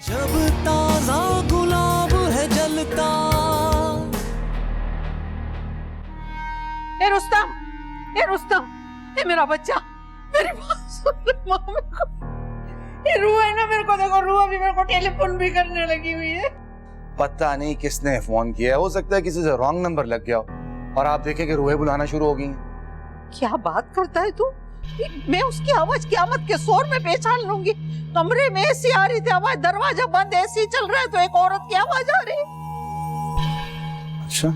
जब ताजा गुलाब है जलता। ए रुस्तम, ए रुस्तम, ए मेरा बच्चा, मेरी बात सुन ले माँ मेरे को। ये रूह है ना, मेरे को देखो, रूह अभी मेरे को टेलीफोन भी करने लगी हुई है। पता नहीं किसने फोन किया, हो सकता है किसी से रॉन्ग नंबर लग गया हो और आप देखें कि रूहें बुलाना शुरू हो गई हैं। क्या बात करता है तू? मैं उसकी आवाज क़यामत के शोर में पहचान लूंगी। कमरे में ऐसी आ रही थी आवाज, दरवाजा बंद, ऐसी चल रहा है तो एक औरत की आवाज आ रही। अच्छा,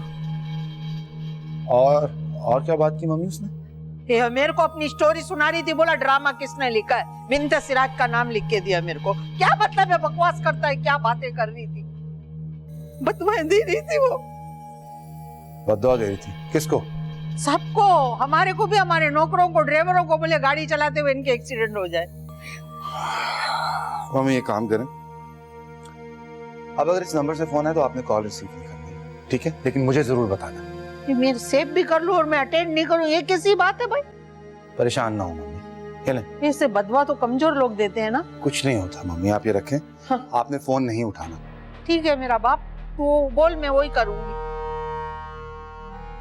और क्या बात की मम्मी उसने? ये मेरे को अपनी स्टोरी सुना रही थी, बोला ड्रामा किसने लिखा है, बिन्त सिराज का नाम लिख के दिया मेरे को। क्या मतलब है, बकवास करता है, क्या बातें कर रही थी, बदवाएं दे रही थी वो। बददुआ दे रही थी? किसको? सबको, हमारे को भी, हमारे नौकरों को, ड्राइवरों को, बोले गाड़ी चलाते हुए इनके एक्सीडेंट हो जाए। मम्मी ये काम करें, अब अगर इस नंबर से फोन है तो आपने कॉल रिसीव नहीं करनी, ठीक है? लेकिन मुझे जरूर बताना। मैं सेव भी कर लूं और मैं अटेंड नहीं करूं, ये कैसी बात है भाई? परेशान ना हो मम्मी, खेलें। ऐसे बदवा तो कमजोर लोग देते हैं ना। कुछ नहीं होता मम्मी, आप ये रखें। हाँ। आपने फोन नहीं उठाना। ठीक है मेरा बाप, तू बोल, मैं वही करूंगी।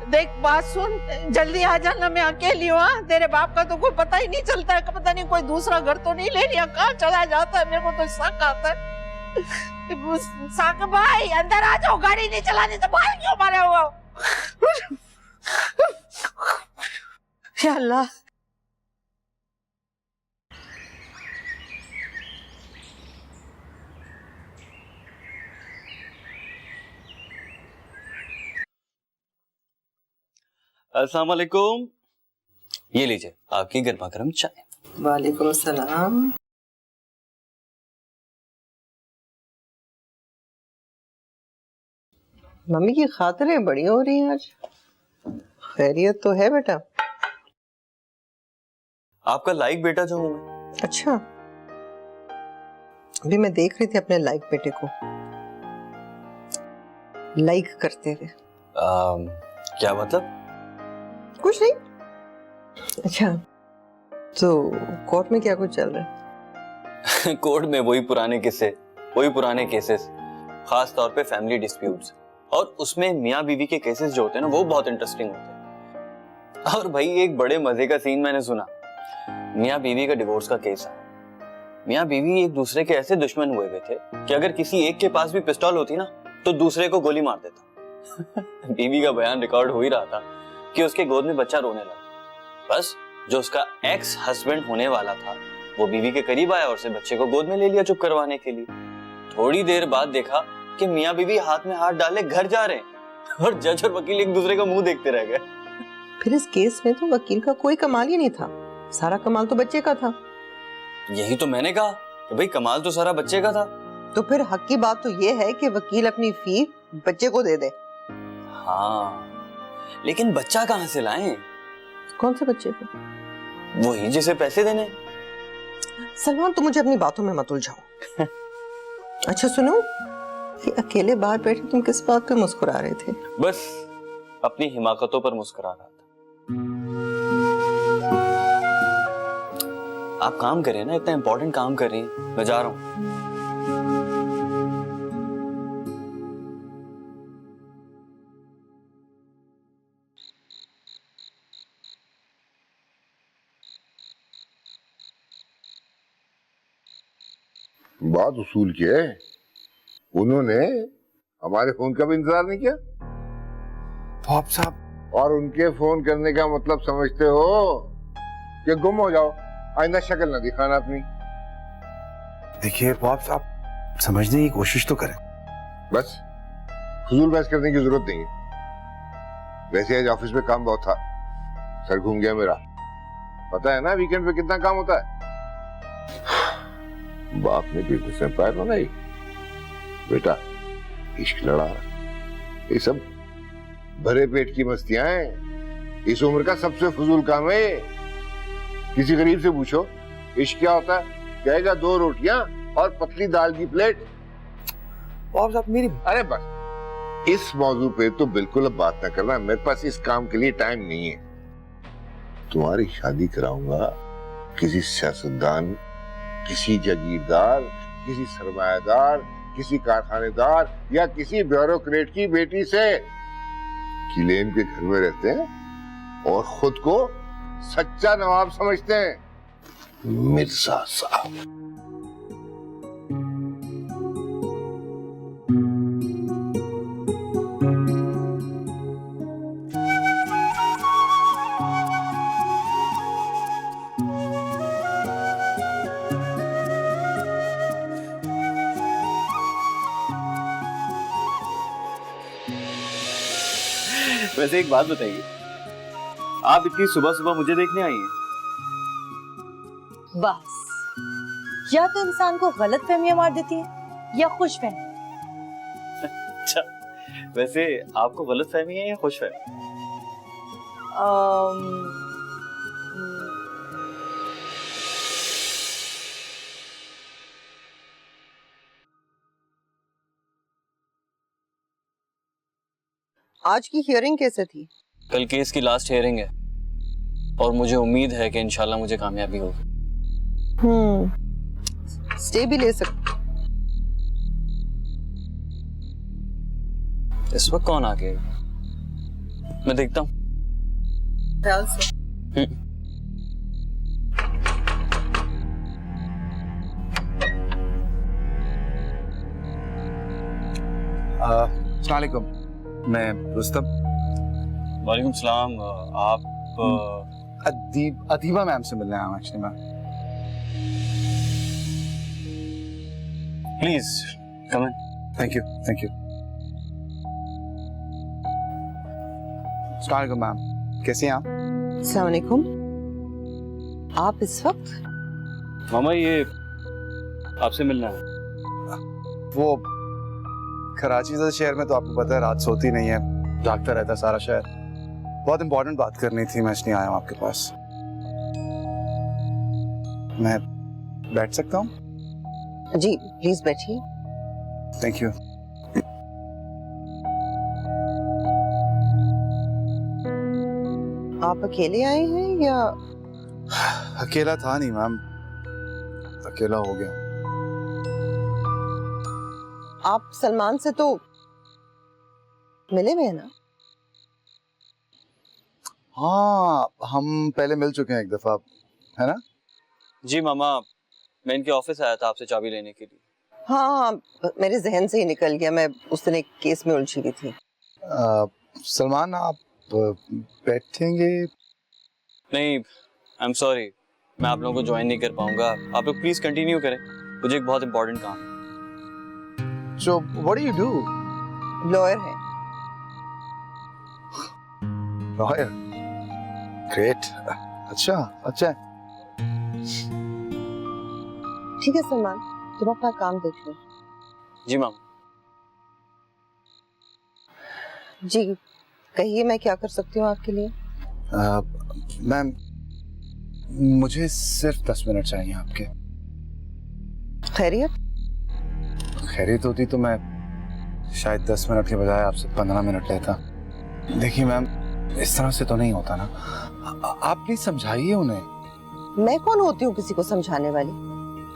देख बात सुन, जल्दी आ जाना, मैं अकेली हूँ। तेरे बाप का तो कोई पता ही नहीं चलता है, पता नहीं कोई दूसरा घर तो नहीं ले लिया, कहाँ चला जाता है, मेरे को तो शक आता है। साक भाई अंदर आ जाओ, गाड़ी नहीं चलानी तो बाहर क्यों मारे हुआ? या अल्लाह। अस्सलाम वालेकुम, ये लीजिए आपकी गर्मा गर्म चाय। वालेकुम सलाम। मम्मी की खातिरें बड़ी हो रही हैं आज, खैरियत तो है बेटा? आपका लाइक बेटा जो हूं मैं। अच्छा, अभी मैं देख रही थी अपने लाइक बेटे को लाइक करते हुए। क्या मतलब? कुछ नहीं। अच्छा, तो कोर्ट में क्या कुछ चल रहा है? कोर्ट में वही पुराने किस्से, वही पुराने केसेस, खास तौर पे फैमिली डिस्प्यूट्स, और उसमें मियाँ बीवी के केसेस जो होते हैं ना वो बहुत इंटरेस्टिंग होते हैं। और भाई एक बड़े मजे का सीन मैंने सुना, मियाँ बीवी का डिवोर्स का केस है। मियाँ बीवी एक दूसरे के ऐसे दुश्मन हुए हुए थे कि अगर किसी एक के पास भी पिस्तौल होती ना तो दूसरे को गोली मार देता। बीवी का बयान रिकॉर्ड हो ही रहा था कि उसके गोद में बच्चा रोने लगा। बस जो उसका एक्स हस्बैंड होने वाला था वो बीवी के करीब आया और उसे बच्चे को गोद में ले लिया चुप करवाने के लिए। थोड़ी देर बाद देखा कि मियाँ बीवी हाथ में हाथ डाले घर जा रहे हैं और जज और वकील एक दूसरे का मुंह देखते रह गए। फिर इस केस में तो वकील का कोई कमाल ही नहीं था, सारा कमाल तो बच्चे का था। यही तो मैंने कहा कि भाई कमाल तो सारा बच्चे का था। तो फिर हक की बात तो ये है कि वकील अपनी फी बच्चे को दे दे। हाँ, लेकिन बच्चा कहाँ से लाएं? कौन से बच्चे को? वही जिसे पैसे देने। सलमान, तुम मुझे अपनी बातों में मत उलझाओ। अच्छा सुनो, ये अकेले बाहर बैठे तुम किस बात पे मुस्कुरा रहे थे? बस अपनी हिमाकतों पर मुस्कुरा रहा था। आप काम करें ना, इतना इंपॉर्टेंट काम कर रही हैं, मैं जा रहा हूं। बात उसूल की है, उन्होंने हमारे फोन का भी इंतजार नहीं किया। पॉप साहब, और उनके फोन करने का मतलब समझते हो कि गुम हो जाओ, आइंदा शक्ल ना दिखाना अपनी। देखिए पॉप साहब, समझने की कोशिश तो करें। बस फजूल बहस करने की जरूरत नहीं है। वैसे आज ऑफिस में काम बहुत था, सर घूम गया मेरा। पता है ना वीकेंड पे कितना काम होता है। बाप ने बिजनेस एम्पायर बनाई, बेटा इश्क लड़ा। ये सब भरे पेट की मस्तियां हैं, इस उम्र का सबसे फजूल काम है ये। किसी गरीब से पूछो इश्क क्या होता है, कहेगा 2 रोटियां और पतली दाल की प्लेट। पॉप साहब मेरी, अरे बस इस मौजू पे तो बिल्कुल अब बात ना करना, मेरे पास इस काम के लिए टाइम नहीं है। तुम्हारी शादी कराऊंगा किसी सियासतदान, किसी जागीरदार किसी सरमायादार, किसी कारखानेदार या किसी ब्यूरोक्रेट की बेटी से। किलेन के घर में रहते हैं और खुद को सच्चा नवाब समझते हैं। मिर्जा साहब। वैसे एक बात बताइए, आप इतनी सुबह सुबह मुझे देखने आई हैं? बस या तो इंसान को गलत फहमियां मार देती है या खुश फहमी। अच्छा, वैसे आपको गलत फहमी है या खुश फहमी? आज की हियरिंग कैसे थी? कल केस की लास्ट हियरिंग है और मुझे उम्मीद है कि इंशाल्लाह मुझे कामयाबी होगी। स्टे भी ले सकते। इस वक्त कौन आ गया? मैं देखता हूँ। ख्याल से। अस्सलाम वालेकुम, मैं रुस्तम। वालेकुम सलाम। आप अदीबा मैम से मिलने आया हूँ actually ma'am. Please come in. Thank you, thank you. अस्सलाम वालेकुम मैम, कैसी हैं आप? अस्सलाम वालेकुम। आप इस वक्त? मामा ये आपसे मिलना है। वो कराची जैसे शहर में तो आपको पता है रात सोती नहीं है, जागता रहता है सारा शहर। बहुत इंपॉर्टेंट बात करनी थी, मैं इसलिए आया हूँ आपके पास। मैं बैठ सकता हूँ? जी प्लीज बैठिए। Thank you. आप अकेले आए हैं या? अकेला था नहीं मैम, अकेला हो गया। आप सलमान से तो मिले हुए हैं ना? हाँ, हम पहले मिल चुके हैं एक दफा, है ना? जी मामा, मैं इनके ऑफिस आया था आपसे चाबी लेने के लिए। हाँ, मेरे जहन से ही निकल गया, मैं उस दिन एक केस में उलझी हुई थी। सलमान आप बैठेंगे? नहीं, आई एम सॉरी, मैं आप लोगों को ज्वाइन नहीं कर पाऊंगा। आप लोग प्लीज कंटिन्यू करें, मुझे एक बहुत इंपॉर्टेंट काम है। So what do you do? Lawyer है। Lawyer. Great. अच्छा, अच्छा है। ठीक है सलमान, तुम अपना काम देख लो। जी मामा। जी कहिए, मैं क्या कर सकती हूँ आपके लिए? मैम, मुझे सिर्फ 10 मिनट चाहिए आपके। खैरियत? खैरियत होती तो मैं शायद 10 मिनट के बजाय आपसे 15 मिनट लेता। देखिए मैम, इस तरह से तो नहीं होता ना, आप प्लीज समझाइए उन्हें। मैं कौन होती हूँ किसी को समझाने वाली?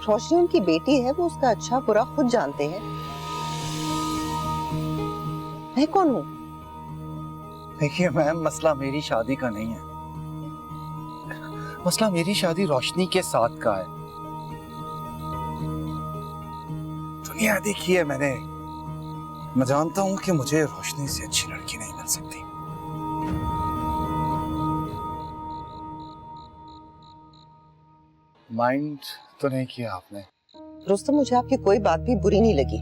रोशनी उनकी बेटी है, वो उसका अच्छा बुरा खुद जानते हैं। मैं कौन हूँ? देखिए मैम, मसला मेरी शादी का नहीं है, मसला मेरी शादी रोशनी के साथ का है। दुनिया देखी है मैंने, मैं जानता हूं कि मुझे रोशनी से अच्छी लड़की नहीं मिल सकती। माइंड तो नहीं किया आपने? रुस्तम, मुझे आपकी कोई बात भी बुरी नहीं लगी,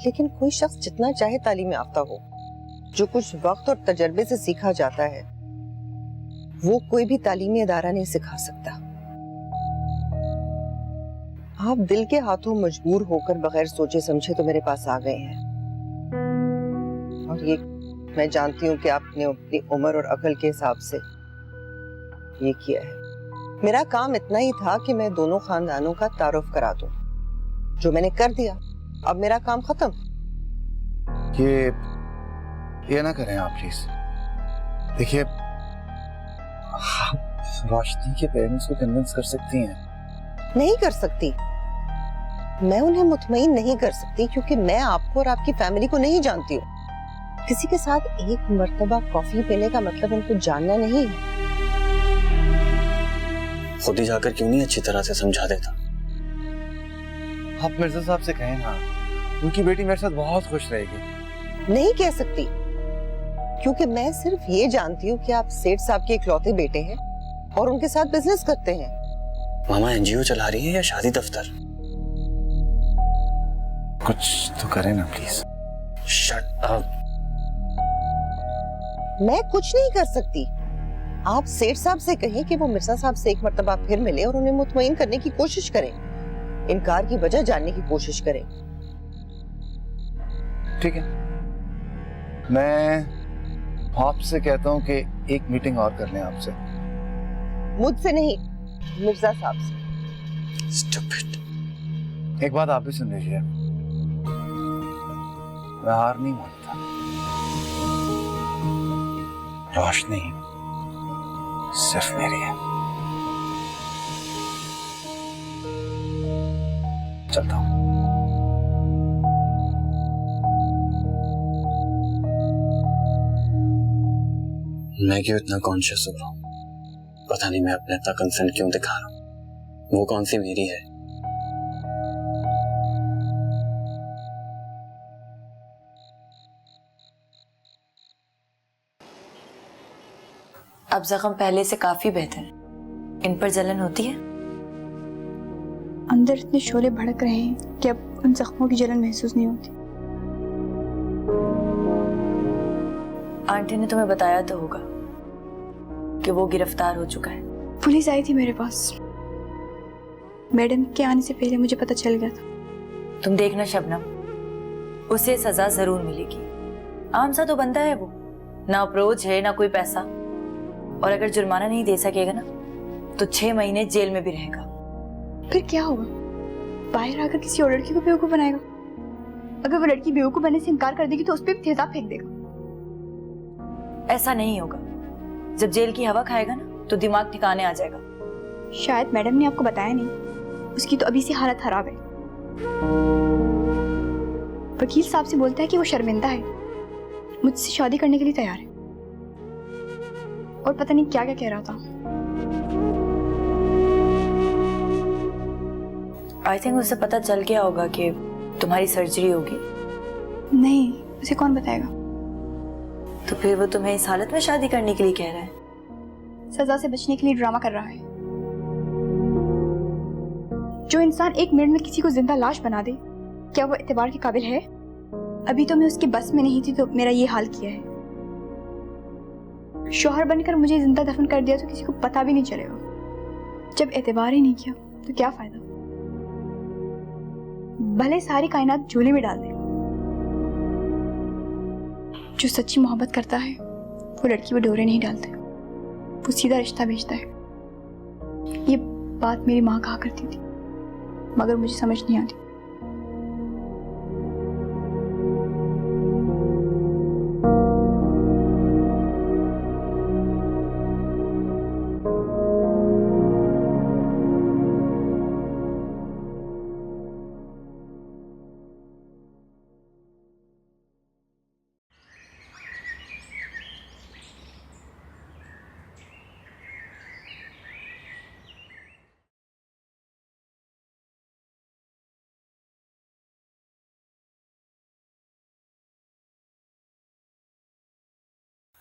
लेकिन कोई शख्स जितना चाहे तालीम याफ्ता हो, जो कुछ वक्त और तजर्बे से सीखा जाता है वो कोई भी तालीमी अदारा नहीं सिखा सकता। आप दिल के हाथों मजबूर होकर बगैर सोचे समझे तो मेरे पास आ गए हैं, और ये मैं जानती हूँ कि आपने अपनी उम्र और अकल के हिसाब से ये किया है। मेरा काम इतना ही था कि मैं दोनों खानदानों का तारुफ करा दूं, जो मैंने कर दिया। अब मेरा काम खत्म। ये ना करें आप प्लीज। देखिए, आप रोशनी के पेरेंट्स को कन्विंस कर सकती हैं। नहीं कर सकती। मैं उन्हें मुतमईन नहीं कर सकती क्योंकि मैं आपको और आपकी फैमिली को नहीं जानती हूँ। किसी के साथ एक मर्तबा कॉफी पीने का मतलब उनको जानना नहीं है। खुद ही जाकर क्यों नहीं अच्छी तरह से समझा देता? आप मिर्जा साहब से कहें ना, उनकी बेटी मेरे साथ बहुत खुश रहेगी। नहीं कह सकती क्योंकि मैं सिर्फ ये जानती हूँ कि आप सेठ साहब के इकलौते बेटे हैं और उनके साथ बिजनेस करते हैं। मामा एनजीओ चला रही है या शादी दफ्तर? कुछ तो करें ना प्लीज। Shut up. मैं कुछ नहीं कर सकती। आप सेठ साहब से कहें कि वो मिर्जा साहब से एक मर्तबा फिर मिले और उन्हें मुतमईन करने की कोशिश करें, इनकार की वजह जानने की कोशिश करें। ठीक है, मैं आपसे कहता हूँ कि एक मीटिंग और कर लें आपसे। मुझसे नहीं, मिर्जा साहब से। स्टूपिड। एक बात आप भी सुन लीजिए, मैं हार नहीं मानता। रोशनी सिर्फ मेरी है। चलता हूँ। मैं क्यों इतना कॉन्शियस हो रहा हूँ? पता नहीं मैं अपने इतना कंसर्न क्यों दिखा रहा हूँ। वो कौन सी मेरी है? अब जख्म पहले से काफी बेहतर है। इन पर जलन होती है? अंदर इतने शोले भड़क रहे हैं कि अब उन जख्मों की जलन महसूस नहीं होती। आंटी ने तुम्हें बताया तो होगा कि वो गिरफ्तार हो चुका है। पुलिस आई थी मेरे पास, मैडम के आने से पहले मुझे पता चल गया था। तुम देखना शबनम, उसे सजा जरूर मिलेगी। आम सा तो बंदा है वो, ना अप्रोच है ना कोई पैसा, और अगर जुर्माना नहीं दे सकेगा ना तो 6 महीने जेल में भी रहेगा। फिर क्या होगा? बाहर आकर किसी और लड़की को बेवकूफ बनाएगा। अगर वो लड़की बेवकूफ बनने से इनकार कर देगी तो उस पर तेजाब फेंक देगा। ऐसा नहीं होगा। जब जेल की हवा खाएगा ना तो दिमाग ठिकाने आ जाएगा। शायद मैडम ने आपको बताया नहीं, उसकी तो अभी से हालत खराब है। वकील साहब से बोलता है कि वो शर्मिंदा है, मुझसे शादी करने के लिए तैयार है, और पता नहीं क्या क्या कह रहा था। आई थिंक उसे पता चल गया होगा कि तुम्हारी सर्जरी होगी। नहीं, उसे कौन बताएगा? तो फिर वो तुम्हें इस हालत में शादी करने के लिए कह रहा है? सजा से बचने के लिए ड्रामा कर रहा है। जो इंसान 1 मिनट में किसी को जिंदा लाश बना दे, क्या वो एतबार के काबिल है? अभी तो मैं उसके बस में नहीं थी तो मेरा ये हाल किया है। शौहर बनकर मुझे जिंदा दफन कर दिया तो किसी को पता भी नहीं चलेगा। जब एतबार ही नहीं किया तो क्या फायदा? भले सारी कायनात झूले में डाल दे। जो सच्ची मोहब्बत करता है वो लड़की पे डोरे नहीं डालते, वो सीधा रिश्ता भेजता है। ये बात मेरी माँ कहा करती थी, मगर मुझे समझ नहीं आती।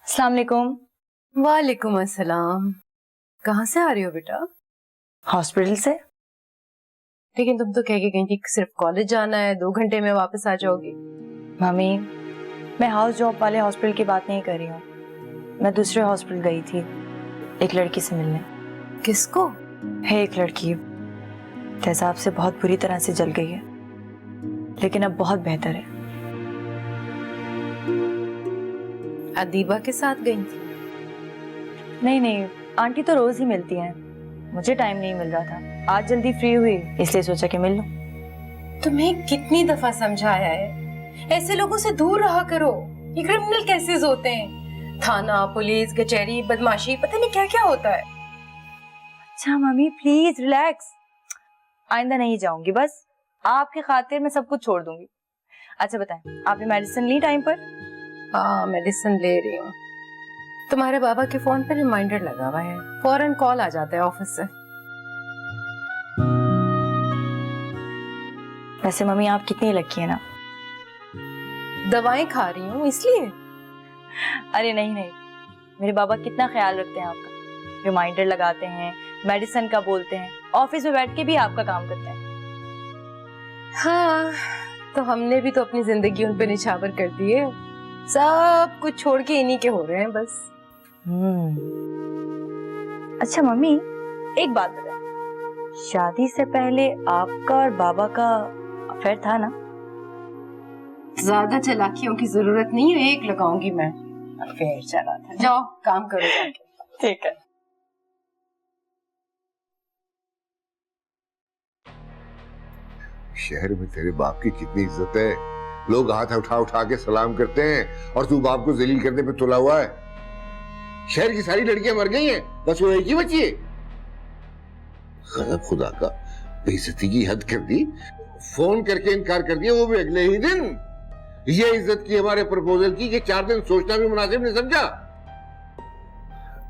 अस्सलाम वालेकुम। वालेकुम अस्सलाम। कहाँ से आ रही हो बेटा? हॉस्पिटल से। लेकिन तुम तो कह के गई थी कि सिर्फ कॉलेज जाना है, 2 घंटे में वापस आ जाओगी। मम्मी, मैं हाउस जॉब वाले हॉस्पिटल की बात नहीं कर रही हूँ। मैं दूसरे हॉस्पिटल गई थी एक लड़की से मिलने। किसको? है एक लड़की, तेजाब से बहुत बुरी तरह से जल गई है, लेकिन अब बहुत बेहतर है। अदीबा के साथ गई थी? नहीं, आंटी तो रोज ही मिलती हैं, मुझे टाइम नहीं मिल रहा था। आज जल्दी फ्री हुई इसलिए सोचा कि मिल लूं। तुम्हें कितनी दफा समझाया है, ऐसे लोगों से दूर रहा करो। ये क्रिमिनल केसेस होते हैं, थाना, पुलिस, कचहरी, बदमाशी, पता नहीं क्या क्या होता है। अच्छा मम्मी प्लीज रिलैक्स, आइंदा नहीं जाऊंगी बस। आपके खातिर मैं सब कुछ छोड़ दूंगी। अच्छा बताएं, आपने मेडिसिन ली टाइम पर? हाँ मेडिसिन ले रही हूँ। तुम्हारे बाबा के फोन पे रिमाइंडर लगा हुआ है, फौरन कॉल आ जाता है ऑफिस से। वैसे मम्मी आप कितनी लकी है ना, दवाएं खा रही हूँ इसलिए। अरे नहीं नहीं, मेरे बाबा कितना ख्याल रखते हैं आपका, रिमाइंडर लगाते हैं, मेडिसिन का बोलते हैं, ऑफिस में बैठ के भी आपका काम करते हैं। हाँ तो हमने भी तो अपनी जिंदगी उन पे निछावर कर दी है, सब कुछ छोड़ के इन्हीं के हो रहे हैं बस। अच्छा मम्मी एक बात बताएं, शादी से पहले आपका और बाबा का अफेयर था ना? ज्यादा चालाकियों की जरूरत नहीं है, एक लगाऊंगी मैं। अफेयर चला था, जाओ काम करो जाके। ठीक है। शहर में तेरे बाप की कितनी इज्जत है, लोग हाथ उठा उठा के सलाम करते हैं और तू बाप को जलील करने पे तुला हुआ है। शहर की सारी लड़कियां मर गई हैं, बस वो एक ही बची है। गजब खुदा का, बेइज्जती की हद कर दी, फोन करके इनकार कर दिया, वो भी अगले ही दिन। ये इज्जत की हमारे प्रपोजल की कि 4 दिन सोचना भी मुनासिब नहीं समझा।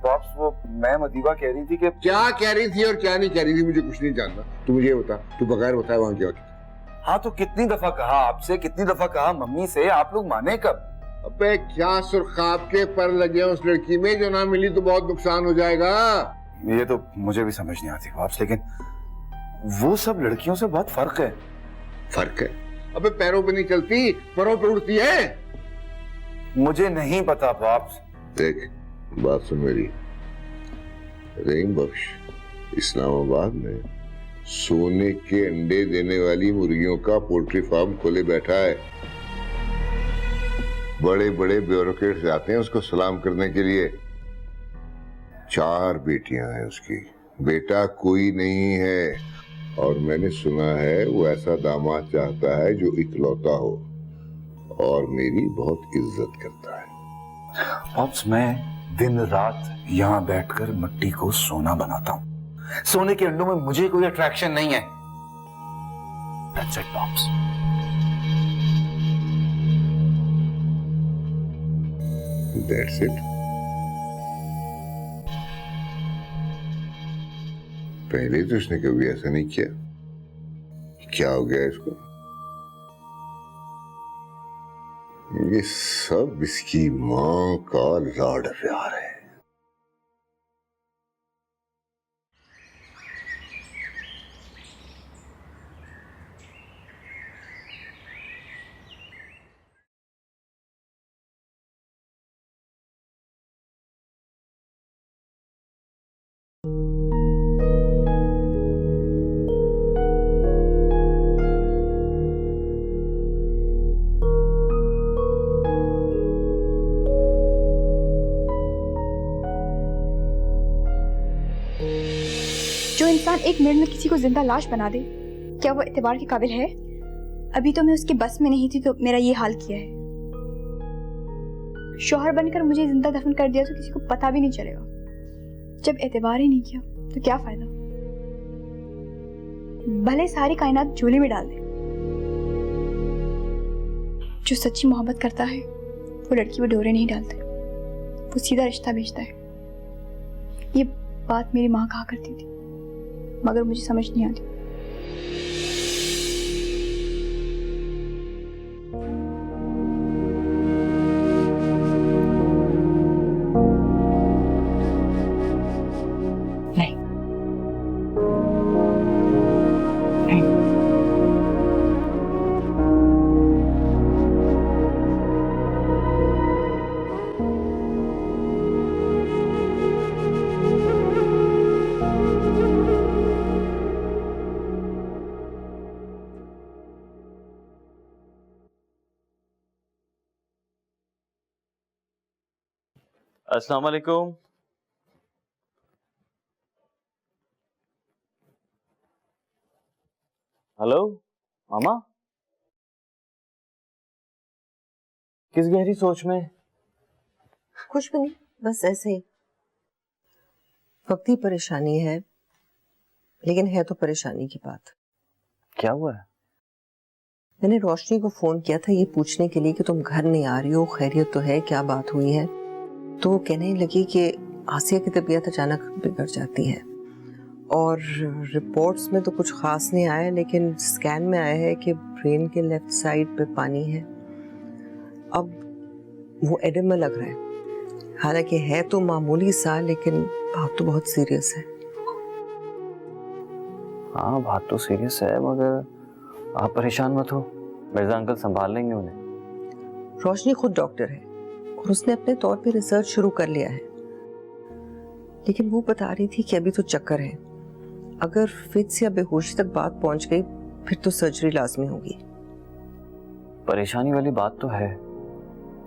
पॉप्स वो मैम अदीबा कह रही थी कि क्या कह रही थी और क्या नहीं कह रही थी मुझे कुछ नहीं जानना, तू मुझे बता, तू बगैर बताए वहां क्या? हाँ तो कितनी दफा कहा आपसे, कितनी दफा कहा मम्मी से, आप लोग माने कब? अबे क्या सुरखाब के पर लगे उस लड़की में, जो ना मिली तो बहुत नुकसान हो जाएगा। ये तो मुझे भी समझ नहीं आती पॉप्स, लेकिन वो सब लड़कियों से बहुत फर्क है। फर्क है? अबे पैरों पे नहीं चलती, परों पे उड़ती है। मुझे नहीं पता पॉप्स। देख बात सुन मेरी, रहीम बख्श इस्लामाबाद में सोने के अंडे देने वाली मुर्गियों का पोल्ट्री फार्म खोले बैठा है। बड़े बड़े ब्यूरोक्रेट्स आते हैं उसको सलाम करने के लिए। 4 बेटियां हैं उसकी, बेटा कोई नहीं है। और मैंने सुना है वो ऐसा दामाद चाहता है जो इकलौता हो और मेरी बहुत इज्जत करता है। पॉप्स मैं दिन रात यहाँ बैठकर मिट्टी को सोना बनाता हूँ, सोने के अंडों में मुझे कोई अट्रैक्शन नहीं है। That's it, Pops. That's it. पहले तो उसने कभी ऐसा नहीं किया, क्या हो गया इसको? ये सब इसकी मां का लाड प्यार है। जो इंसान एक मिनट में किसी को जिंदा लाश बना दे, क्या वो एतबार के काबिल है? अभी तो मैं उसके बस में नहीं थी तो मेरा ये हाल किया है। शौहर बनकर मुझे जिंदा दफन कर दिया तो किसी को पता भी नहीं चलेगा। जब एतबार ही नहीं किया तो क्या फायदा? भले सारी कायनात झोली में डाल दे, जो सच्ची मोहब्बत करता है वो लड़की में डोरे नहीं डालते, वो सीधा रिश्ता भेजता है। ये बात मेरी माँ कहा करती थी, मगर मुझे समझ नहीं आती। अस्सलाम वालेकुम। हेलो मामा, किस गहरी सोच में? कुछ भी नहीं, बस ऐसे ही। वक्ती परेशानी है, लेकिन है तो परेशानी की बात। क्या हुआ है? मैंने रोशनी को फोन किया था ये पूछने के लिए कि तुम घर नहीं आ रही हो, खैरियत तो है, क्या बात हुई है। तो वो कहने लगी कि आसिया की तबीयत अचानक बिगड़ जाती है और रिपोर्ट्स में तो कुछ खास नहीं आया, लेकिन स्कैन में आया है कि ब्रेन के लेफ्ट साइड पे पानी है। अब वो एडेमा लग रहा है, हालांकि है तो मामूली सा, लेकिन बात तो बहुत सीरियस है। हाँ बात तो सीरियस है, मगर आप परेशान मत हो, मिर्जा अंकल संभाल लेंगे उन्हें। रोशनी खुद डॉक्टर है और उसने अपने तौर पे रिसर्च शुरू कर लिया है, लेकिन वो बता रही थी कि अभी तो चक्कर है। अगर फिट्स या बेहोशी तक बात पहुंच गई फिर तो सर्जरी लाजमी होगी। परेशानी वाली बात तो है,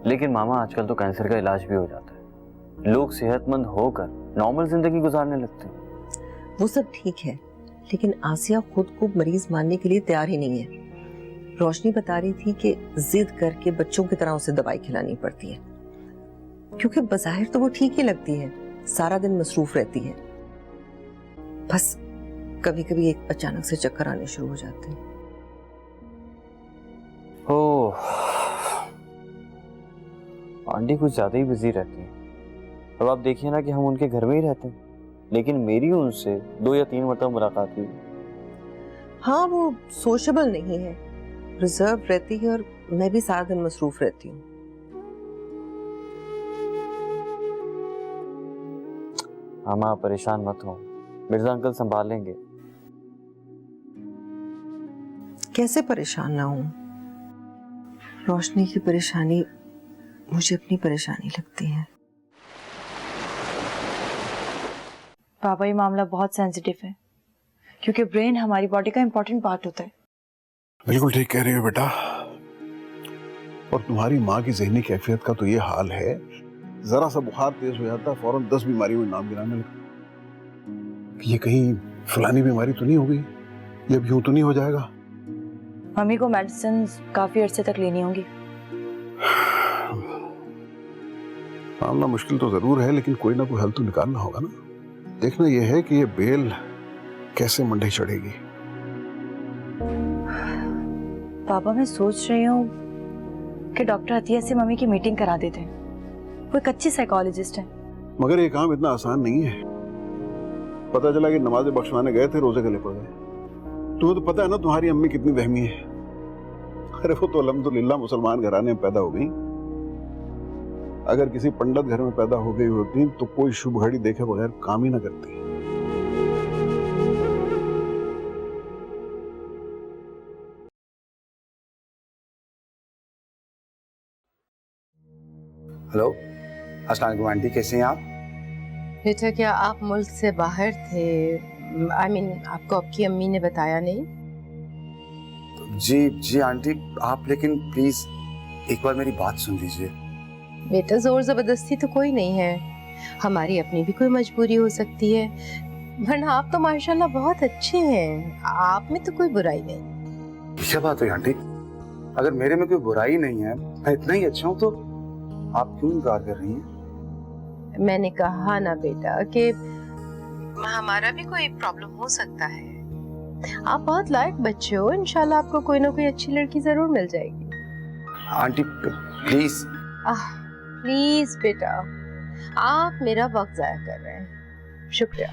लेकिन मामा आजकल तो कैंसर का इलाज भी हो जाता है, लोग सेहतमंद होकर नॉर्मल जिंदगी गुजारने लगते हैं। वो सब ठीक है, लेकिन आसिया खुद को मरीज मानने के लिए तैयार ही नहीं है। रोशनी बता रही थी कि जिद करके बच्चों की तरह उसे दवाई खिलानी पड़ती है, क्योंकि बज़ाहिर तो वो ठीक ही लगती है, सारा दिन मसरूफ रहती है, बस कभी कभी एक अचानक से चक्कर आने शुरू हो जाते हैं। ओह, आंटी कुछ ज्यादा ही बिजी रहती है। अब आप देखिए ना कि हम उनके घर में ही रहते हैं, लेकिन मेरी उनसे 2 या 3 मरतबा मुलाकात हुई। हाँ, वो सोशेबल नहीं है, रिजर्व रहती है और मैं भी सारा दिन मसरूफ रहती हूँ। मामा परेशान मत हो, मिर्जा अंकल संभाल लेंगे। कैसे परेशान ना हूं? रोशनी की परेशानी मुझे अपनी परेशानी लगती है। पापा ये मामला बहुत सेंसिटिव है, क्योंकि ब्रेन हमारी बॉडी का इम्पोर्टेंट पार्ट होता है। बिल्कुल ठीक कह रही हो बेटा, और तुम्हारी माँ की ज़हनी कैफियत का तो ये हाल है, जरा सा बुखार तेज हो जाता है फौरन 10 बीमारियों में नाम गिराने लगता। ये कहीं फलानी बीमारी तो नहीं हो गई, ये अब यूं तो नहीं हो जाएगा? मम्मी को मेडिसिन काफी अरसे तक लेनी होंगी। मामला मुश्किल तो जरूर है, लेकिन कोई ना कोई हल तो निकालना होगा ना। देखना यह है कि ये बेल कैसे मंडे चढ़ेगी। पापा मैं सोच रही हूँ कि डॉक्टर अतिया से मम्मी की मीटिंग करा देते हैं, वो एक अच्छी साइकोलॉजिस्ट है। मगर ये काम इतना आसान नहीं है। पता चला कि नमाज़ें बख्शवाने गए थे, रोजे गले पड़ गए। तुम्हें तो पता है ना तुम्हारी अम्मी कितनी वहमी है। अरे वो तो अल्हम्दुलिल्लाह मुसलमान घराने में पैदा हो गई, अगर किसी पंडित घर में पैदा हो गई होती तो कोई शुभ घड़ी देखे बगैर काम ही ना करती। हेलो, अस्सलाम वालेकुम आंटी, कैसे हैं आप? बेटा क्या आप मुल्क से बाहर थे? I mean, आपको आपकी अम्मी ने बताया नहीं? जी जी आंटी, आप लेकिन प्लीज एक बार मेरी बात सुन लीजिए। बेटा जोर जबरदस्ती तो कोई नहीं है, हमारी अपनी भी कोई मजबूरी हो सकती है, वरना आप तो माशाल्लाह बहुत अच्छे हैं, आप में तो कोई बुराई नहीं। क्या बात हुई आंटी? अगर मेरे में कोई बुराई नहीं है, मैं इतना ही अच्छा हूँ, तो आप क्यों इनकार कर रही हैं? मैंने कहा ना बेटा कि हमारा भी कोई प्रॉब्लम हो सकता है। आप बहुत लायक बच्चे हो, इंशाल्लाह आपको कोई ना कोई अच्छी लड़की जरूर मिल जाएगी। Aunty please. प्लीज बेटा, आप मेरा वक्त जाया कर रहे हैं, शुक्रिया।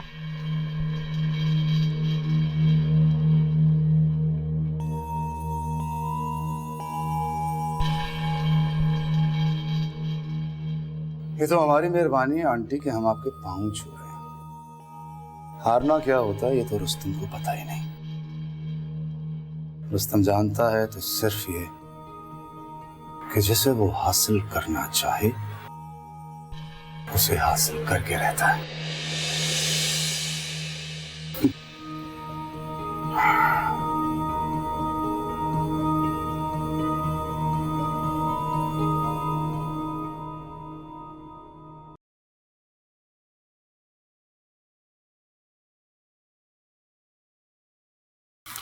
ये तो हमारी मेहरबानी है आंटी कि हम आपके पाँव छू रहे हैं। हारना क्या होता है ये तो रुस्तम को पता ही नहीं। रुस्तम जानता है तो सिर्फ ये कि जिसे वो हासिल करना चाहे उसे हासिल करके रहता है।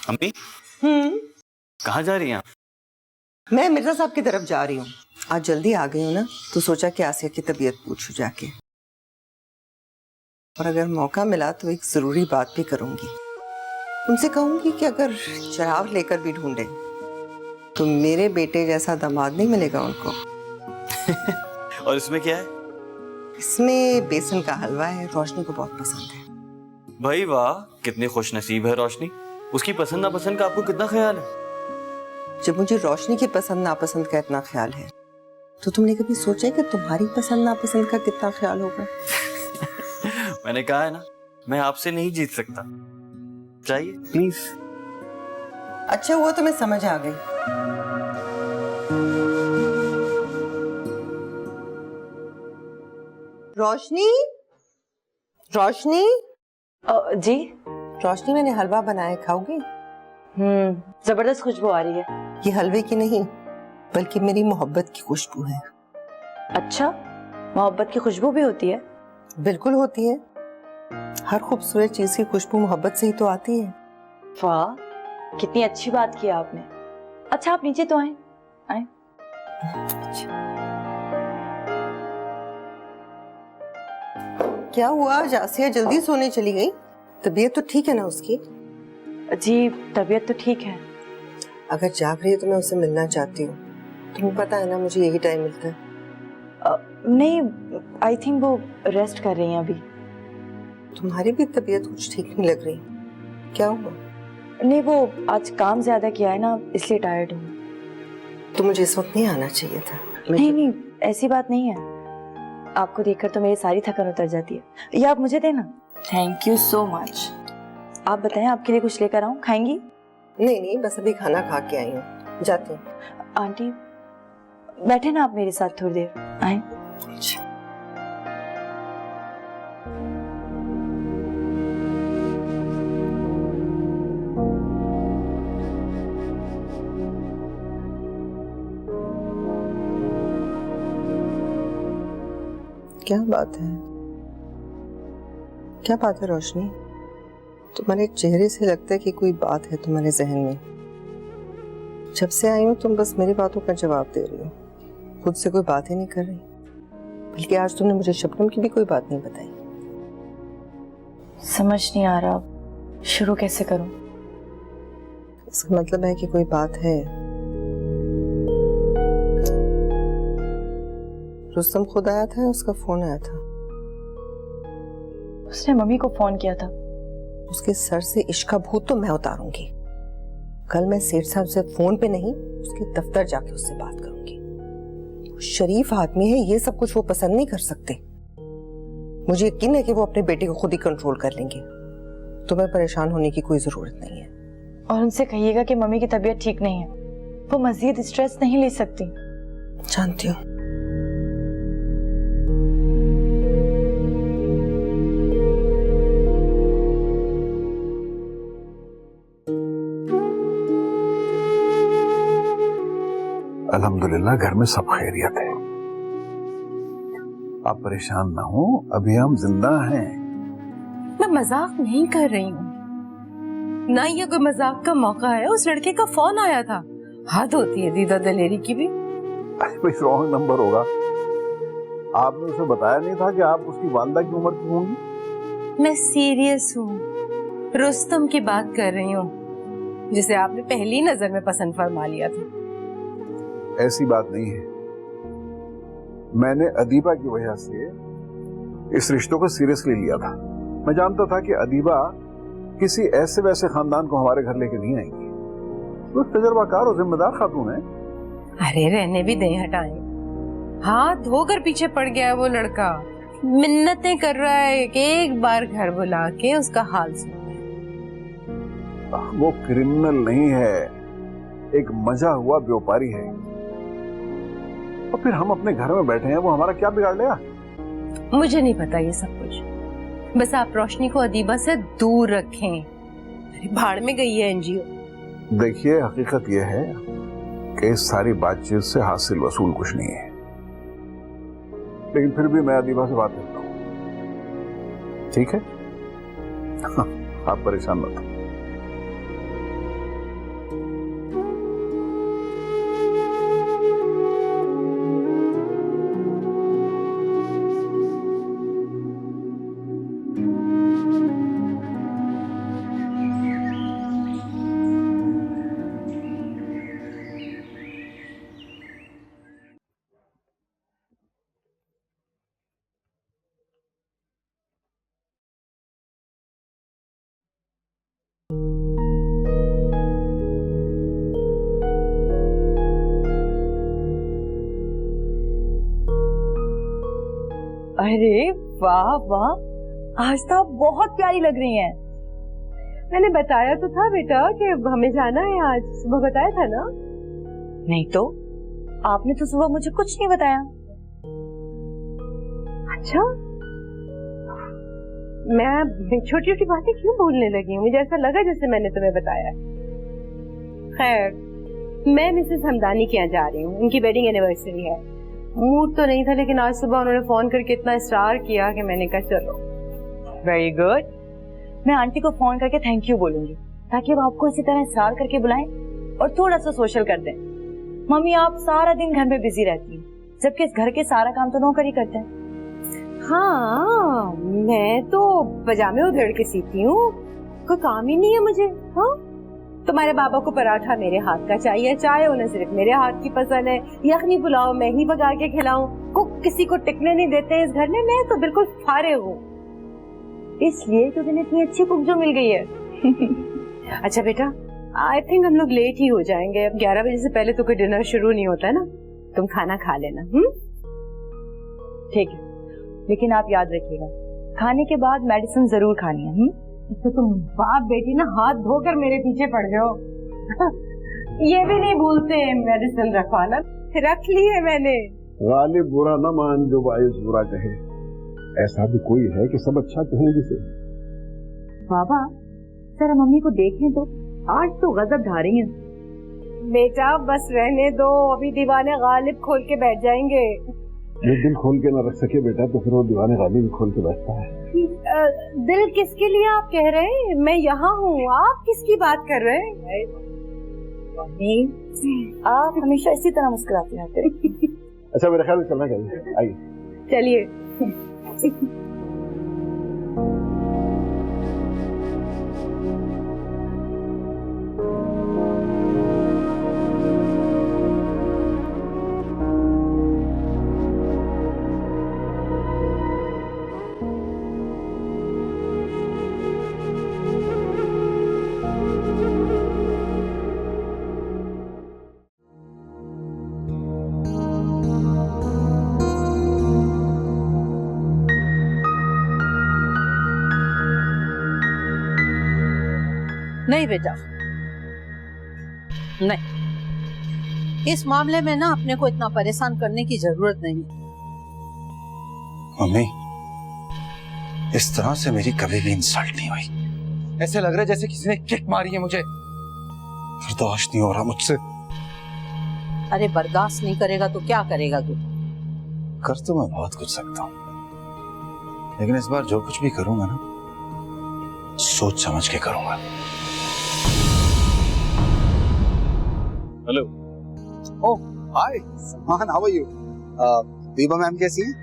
अम्मी कहाँ जा रही हैं आप? मैं मिर्जा साहब की तरफ जा रही हूँ, आज जल्दी आ गई हूँ ना, तो सोचा कि आसिया की तबीयत पूछूं जाके, और अगर मौका मिला तो एक जरूरी बात भी करूंगी। उनसे कहूंगी कि अगर चराग लेकर भी ढूंढे तो मेरे बेटे जैसा दामाद नहीं मिलेगा उनको। और इसमें क्या है? इसमें बेसन का हलवा है, रोशनी को बहुत पसंद है। भाई वाह, कितनी खुश नसीब है रोशनी। उसकी पसंद नापसंद का आपको कितना ख्याल है? जब मुझे रोशनी की पसंद नापसंद का इतना ख्याल है, तो तुमने कभी सोचा है कि तुम्हारी पसंद नापसंद का कितना ख्याल होगा? मैंने कहा है ना, मैं आपसे नहीं जीत सकता। चाहिए प्लीज। अच्छा हुआ तुम्हें समझ आ गई। रोशनी, रोशनी। जी। रोशनी, मैंने हलवा बनाया, खाओगी? जबरदस्त खुशबू आ रही है। ये हलवे की नहीं, बल्कि मेरी मोहब्बत की खुशबू है। अच्छा, मोहब्बत की खुशबू भी होती है? बिल्कुल होती है। हर खूबसूरत चीज की खुशबू मोहब्बत से ही तो आती है। वाह, कितनी अच्छी बात की आपने। अच्छा, आप नीचे तो आए। क्या हुआ, जासिया जल्दी सोने चली गई? तबीयत तो ठीक है ना उसकी? जी, तबीयत तो ठीक है। अगर जाग रही है तो मैं उससे मिलना चाहती हूँ। तुम्हें पता है ना, मुझे यही टाइम मिलता है। नहीं, आई थिंक वो रेस्ट कर रही हैं अभी। तुम्हारी भी तबीयत कुछ ठीक नहीं लग रही, क्या हुआ? नहीं, वो आज काम ज्यादा किया है ना, इसलिए टायर्ड हूँ। तो मुझे इस वक्त नहीं आना चाहिए था। नहीं, ऐसी बात नहीं है। आपको देखकर तो मेरी सारी थकान उतर जाती है। ये आप मुझे देना। Thank you so much. आप बताएं, आपके लिए कुछ लेकर आऊं? खाएंगी? नहीं, बस अभी खाना खा के आई हूँ, जाती हूँ। आंटी, बैठे ना आप मेरे साथ थोड़ी देर। आए। क्या बात है? क्या बात है रोशनी? तुम्हारे चेहरे से लगता है कि कोई बात है तुम्हारे जहन में। जब से आई हूँ तुम बस मेरी बातों का जवाब दे रही हो, खुद से कोई बात ही नहीं कर रही। बल्कि आज तुमने मुझे शबनम की भी कोई बात नहीं बताई। समझ नहीं आ रहा, शुरू कैसे करूं? इसका मतलब है कि कोई बात है। रुस्तम खुद आया था या उसका फोन आया था? उसने मम्मी को फोन किया था। उसके सर से इश्क का भूत तो मैं उतारूंगी। कल मैं सेठ साहब से फोन पे नहीं, उसके दफ्तर जाके उससे बात करूंगी। शरीफ आदमी है, ये सब कुछ वो पसंद नहीं कर सकते। मुझे यकीन है कि वो अपने बेटे को खुद ही कंट्रोल कर लेंगे। तुम्हें परेशान होने की कोई जरूरत नहीं है। और उनसे कहिएगा कि मम्मी की तबीयत ठीक नहीं है, वो मजीद स्ट्रेस नहीं ले सकती। जानती हूँ। अल्हम्दुलिल्लाह घर में सब खैरियत है। आप परेशान ना हो, अभी हम जिंदा हैं। मैं मजाक नहीं कर रही हूँ ना, ये कोई मजाक का मौका है। उस लड़के का फोन आया था। हद होती है दीदा दलेरी की भी। कोई रॉन्ग नंबर होगा। आपने उसे बताया नहीं था कि आप उसकी वालदा की उम्र की होंगी? मैं सीरियस हूँ, रुस्तम की बात कर रही हूँ, जिसे आपने पहली नजर में पसंद फरमा लिया था। ऐसी बात नहीं है। मैंने अदीबा की वजह से इस रिश्तों को सीरियसली लिया था। मैं जानता था कि अदीबा किसी ऐसे वैसे खानदान को हमारे घर लेके नहीं आएंगी। वो तजर्बाकार और जिम्मेदार खातून है। अरे रहने भी दें, हटाएं। हाथ धोकर पीछे पड़ गया है वो लड़का। मिन्नतें कर रहा है कि एक बार घर बुला के उसका हाल सुनना है। वो क्रिमिनल नहीं है, एक मजा हुआ व्यापारी है। और फिर हम अपने घर में बैठे हैं, वो हमारा क्या बिगाड़ लेगा? मुझे नहीं पता ये सब कुछ। बस आप रोशनी को अदीबा से दूर रखें। अरे भाड़ में गई है एनजीओ। देखिए, हकीकत यह है कि इस सारी बातचीत से हासिल वसूल कुछ नहीं है, लेकिन फिर भी मैं अदीबा से बात करता हूँ। ठीक है? आप परेशान मत हो। अरे वाह वाह, आज तो आप बहुत प्यारी लग रही हैं। मैंने बताया तो था बेटा कि हमें जाना है आज, सुबह बताया था ना? नहीं तो, आपने तो सुबह मुझे कुछ नहीं बताया। अच्छा, मैं छोटी छोटी बातें क्यों बोलने लगी हूँ? मुझे ऐसा लगा जैसे मैंने तुम्हें बताया। खैर, मैं मिसेस हमदानी के यहाँ जा रही हूँ, उनकी वेडिंग एनिवर्सरी है। मूड तो नहीं था, लेकिन आज सुबह उन्होंने फोन करके इतना इसरार किया कि मैंने कहा चलो। Very good. मैं आंटी को फोन करके थैंक यू बोलूंगी, ताकि वो आपको इसी तरह इसरार करके बुलाएं और थोड़ा सा सोशल कर दें। मम्मी, आप सारा दिन घर में बिजी रहती हैं, जबकि इस घर के सारा काम तो नौकर ही करते हैं। हाँ, मैं तो पजामे उधेड़ के सीती हूँ, कोई काम ही नहीं है मुझे। हाँ, तुम्हारे बाबा को पराठा मेरे हाथ का चाहिए, चाय उन्हें सिर्फ मेरे हाथ की पसंद है, यखनी पुलाव मैं ही पका के खिलाऊं, कुक किसी को टिकने नहीं देते इस घर में। मैं तो बिल्कुल फारिग हूँ, इसलिए तो तुम्हें इतनी अच्छी कुक जो मिल गई है। अच्छा बेटा, आई थिंक हम लोग लेट ही हो जाएंगे। अब 11 बजे से पहले तो कोई डिनर शुरू नहीं होता है ना, तुम खाना खा लेना। ठीक है, लेकिन आप याद रखिएगा, खाने के बाद मेडिसिन जरूर खानी है। तो तुम बाप बेटी ना हाथ धोकर मेरे पीछे पड़ जाओ। ये भी नहीं भूलते मेडिसिन रखवाना। रख ली है मैंने। गालिब बुरा न मान जो बाइस बुरा कहे, ऐसा भी कोई है कि सब अच्छा कहें जिसे। बाबा, जरा मम्मी को देखें तो, आज तो गजब ढा रही हैं। बेटा बस रहने दो, अभी दीवाने गालिब खोल के बैठ जाएंगे। जो दिल खोल के न रख सके बेटा, तो फिर वो दीवाने गालिब खोल के बैठता है। दिल किसके लिए आप कह रहे हैं? मैं यहाँ हूँ, आप किसकी बात कर रहे हैं? आप हमेशा इसी तरह मुस्कुराते रहते हैं। अच्छा, मेरे ख्याल में चलना चाहिए, आइए। चलिए। नहीं बेटा, नहीं, इस मामले में ना अपने को इतना परेशान करने की जरूरत नहीं। मम्मी, इस तरह से मेरी कभी भी इंसल्ट नहीं हुई। ऐसे लग रहा है जैसे किसी ने किक मारी है मुझे। बर्दाश्त नहीं हो रहा मुझसे। अरे बर्दाश्त नहीं करेगा तो क्या करेगा तू? कर तो मैं बहुत कुछ सकता हूँ, लेकिन इस बार जो कुछ भी करूंगा ना, सोच समझ के करूंगा। Hello. Oh hi Salman, how are you? Deepa ma'am कैसी हैं?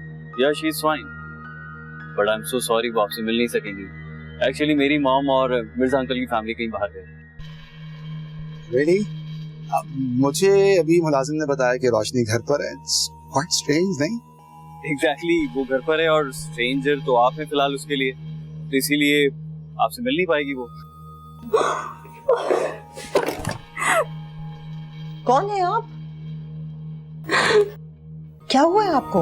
Yeah she is fine, but I am so sorry, वो आपसे मिल नहीं सकेंगी। एक्चुअली मेरी मॉम और मिर्जा अंकल की फैमिली कहीं बाहर गए। Really? मुझे अभी मुलाजिम ने बताया कि रोशनी घर पर है। Quite strange, नहीं? एग्जैक्टली, वो घर पर है और स्ट्रेंजर तो आप हैं फिलहाल उसके लिए, तो इसीलिए आपसे मिल नहीं पाएगी वो। कौन है आप? क्या हुआ है आपको?